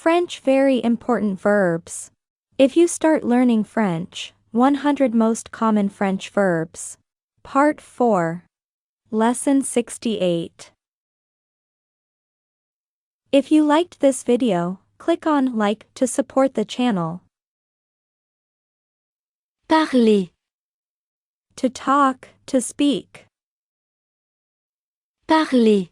French very important verbs. If you start learning French, 100 most common French verbs. Part 4. Lesson 68. If you liked this video, click on like to support the channel. Parler. To talk, to speak. Parler.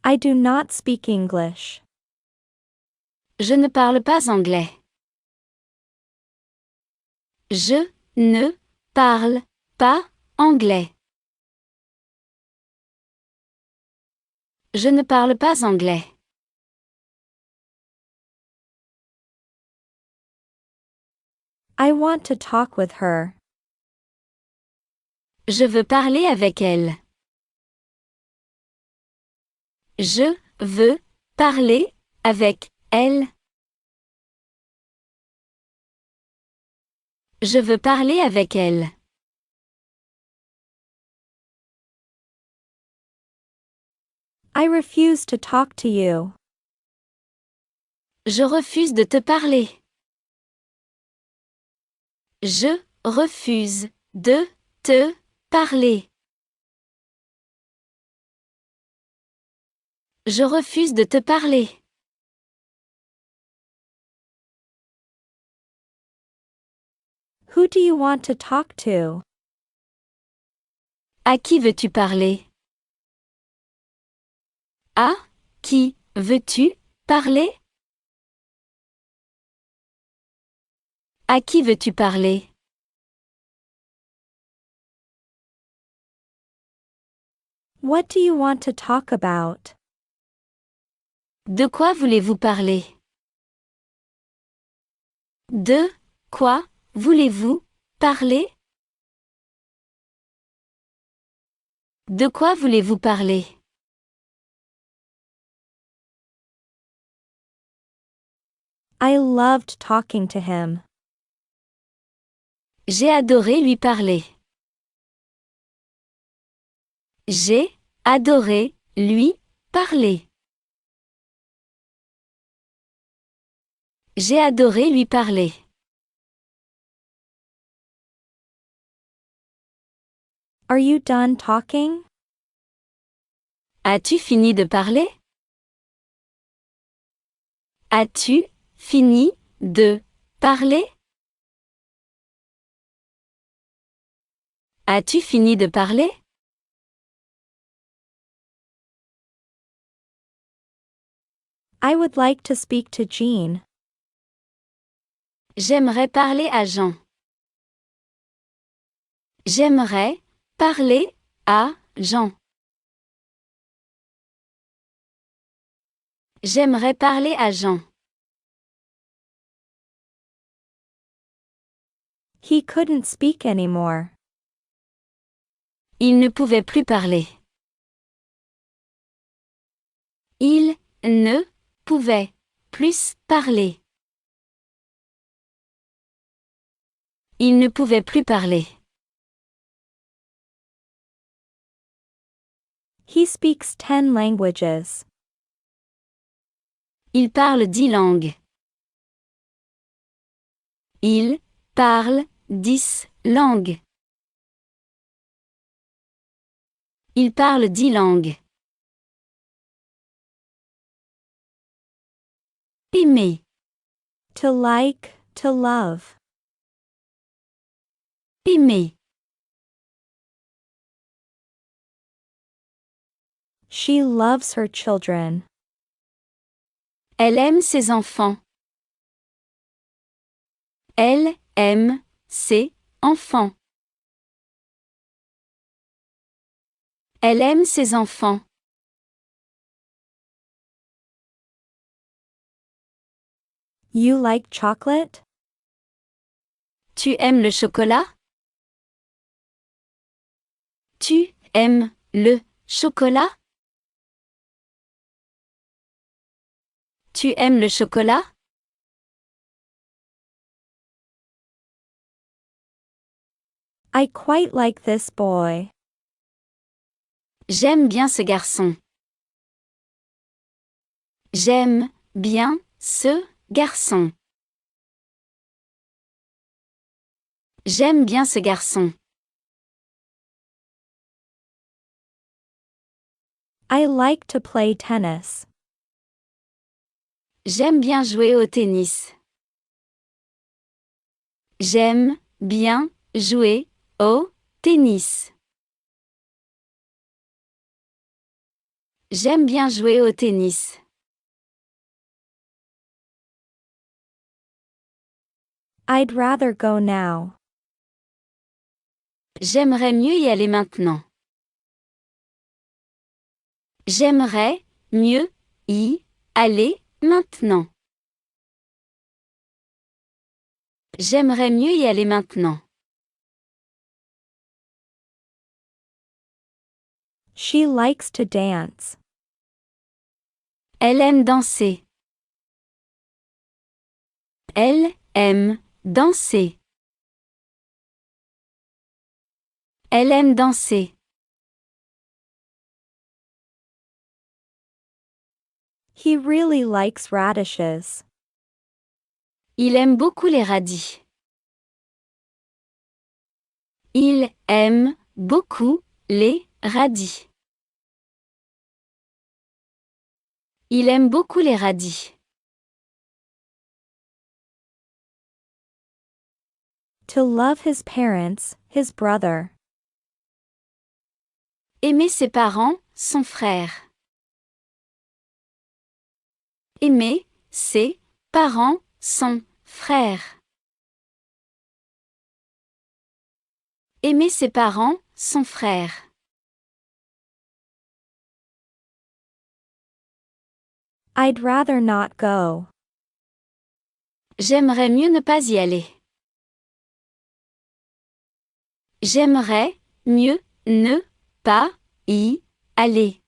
I do not speak English. Je ne parle pas anglais. Je ne parle pas anglais. Je ne parle pas anglais. I want to talk with her. Je veux parler avec elle. Je veux parler avec elle. Je veux parler avec elle. I refuse to talk to you. Je refuse de te parler. Je refuse de te parler. Je refuse de te parler. Who do you want to talk to? À qui veux-tu parler? À qui veux-tu parler? À qui veux-tu parler? What do you want to talk about? De quoi voulez-vous parler? De quoi voulez-vous parler? De quoi voulez-vous parler? I loved talking to him. J'ai adoré lui parler. J'ai adoré lui parler. J'ai adoré lui parler. Are you done talking? As-tu fini de parler? As-tu fini de parler? As-tu fini de parler? I would like to speak to Jean. J'aimerais parler à Jean. J'aimerais parler à Jean. J'aimerais parler à Jean. He couldn't speak anymore. Il ne pouvait plus parler. Il ne pouvait plus parler. Il ne pouvait plus parler. He speaks 10 languages. Il parle 10 langues. Il parle 10 langues. Il parle 10 langues. Aimer. To like, to love. Aimer. She loves her children. Elle aime ses enfants. Elle aime ses enfants. Elle aime ses enfants. You like chocolate? Tu aimes le chocolat? Tu aimes le chocolat? Tu aimes le chocolat? I quite like this boy. J'aime bien ce garçon. J'aime bien ce garçon. J'aime bien ce garçon. I like to play tennis. J'aime bien jouer au tennis. J'aime bien jouer au tennis. J'aime bien jouer au tennis. I'd rather go now. J'aimerais mieux y aller maintenant. J'aimerais mieux y aller maintenant. J'aimerais mieux y aller maintenant. She likes to dance. Elle aime danser. Elle aime danser. Elle aime danser. He really likes radishes. Il aime beaucoup les radis. Il aime beaucoup les radis. Il aime beaucoup les radis. To love his parents, his brother. Aimer ses parents, son frère. Aimer ses parents, son frère. Aimer ses parents, son frère. I'd rather not go. J'aimerais mieux ne pas y aller. J'aimerais mieux ne pas y aller.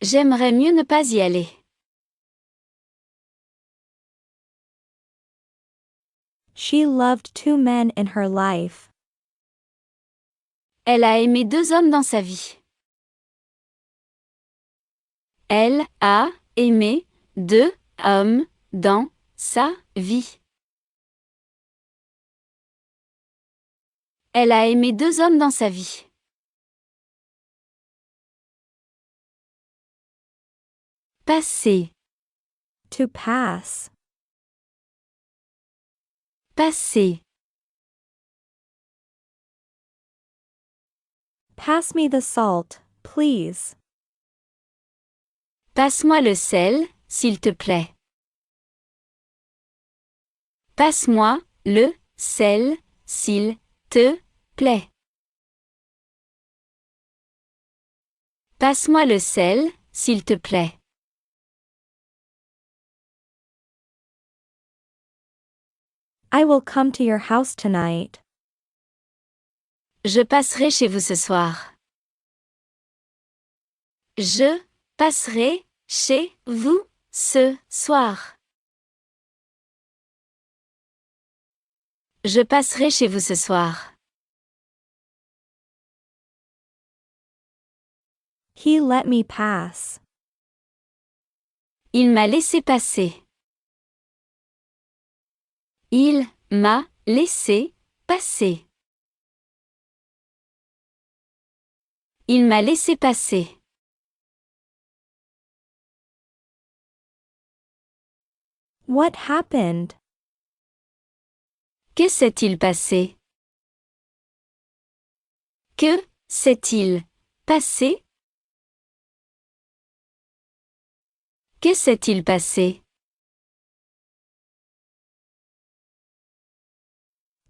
J'aimerais mieux ne pas y aller. She loved 2 men in her life. Elle a aimé 2 hommes dans sa vie. Elle a aimé 2 hommes dans sa vie. Elle a aimé 2 hommes dans sa vie. Passer. To pass. Passer. Pass me the salt, please. Passe-moi le sel, s'il te plaît. Passe-moi le sel, s'il te plaît. Passe-moi le sel, s'il te plaît. I will come to your house tonight. Je passerai chez vous ce soir. Je passerai chez vous ce soir. Je passerai chez vous ce soir. He let me pass. Il m'a laissé passer. Il m'a laissé passer. Il m'a laissé passer. What happened? Que s'est-il passé? Que s'est-il passé? Que s'est-il passé?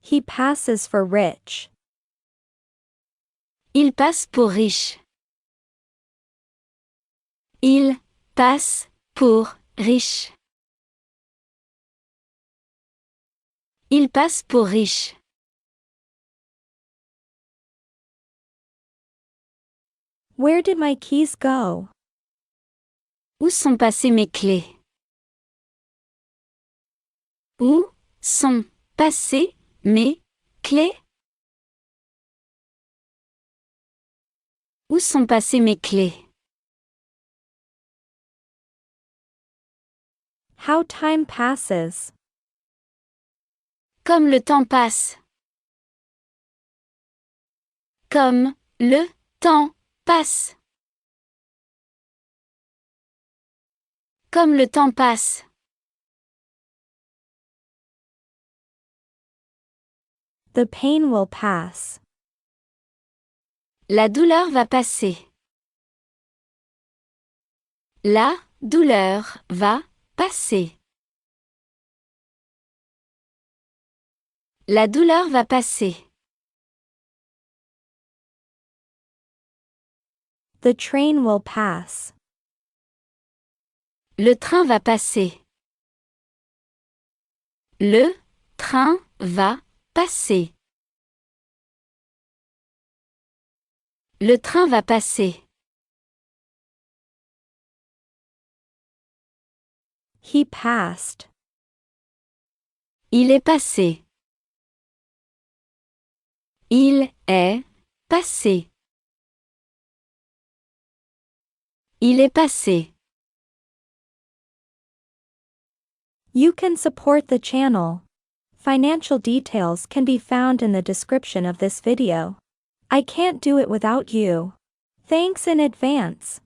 He passes for rich. Il passe pour riche. Il passe pour riche. Il passe pour riche. Where did my keys go? Où sont passées mes clés? Où sont passées mes clés? Où sont passées mes clés? How time passes. Comme le temps passe. Comme le temps passe. Comme le temps passe. The pain will pass. La douleur va passer. La douleur va passer. La douleur va passer. The train will pass. Le train va passer. Le train va passer. Le train va passer. He passed. Il est passé. Il est passé. Il est passé. You can support the channel. Financial details can be found in the description of this video. I can't do it without you. Thanks in advance.